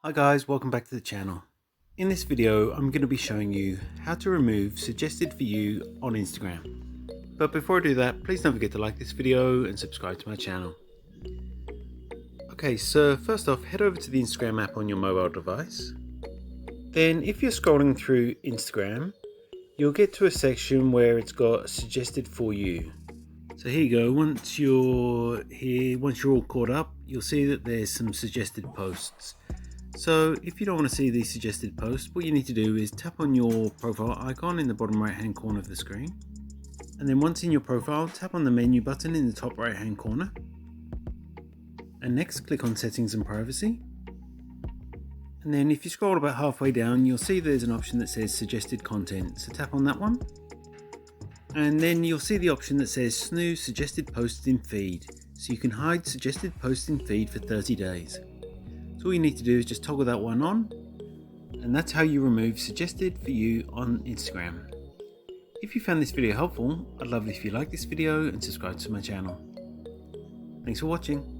Hi guys, welcome back to the channel. In this video, I'm going to be showing you how to remove suggested for you on Instagram. But before I do that, please don't forget to like this video and subscribe to my channel. Okay, so first off, head over to the Instagram app on your mobile device. Then if you're scrolling through Instagram, you'll get to a section where it's got suggested for you. So here you go, once you're all caught up, you'll see that there's some suggested posts. So if you don't want to see these suggested posts, what you need to do is tap on your profile icon in the bottom right hand corner of the screen. And then once in your profile, tap on the menu button in the top right hand corner. And next click on settings and privacy. And then if you scroll about halfway down, you'll see there's an option that says suggested content. So tap on that one. And then you'll see the option that says snooze suggested posts in feed. So you can hide suggested posts in feed for 30 days. So all you need to do is just toggle that one on, and that's how you remove suggested for you on Instagram. If you found this video helpful, I'd love it if you like this video and subscribe to my channel. Thanks for watching.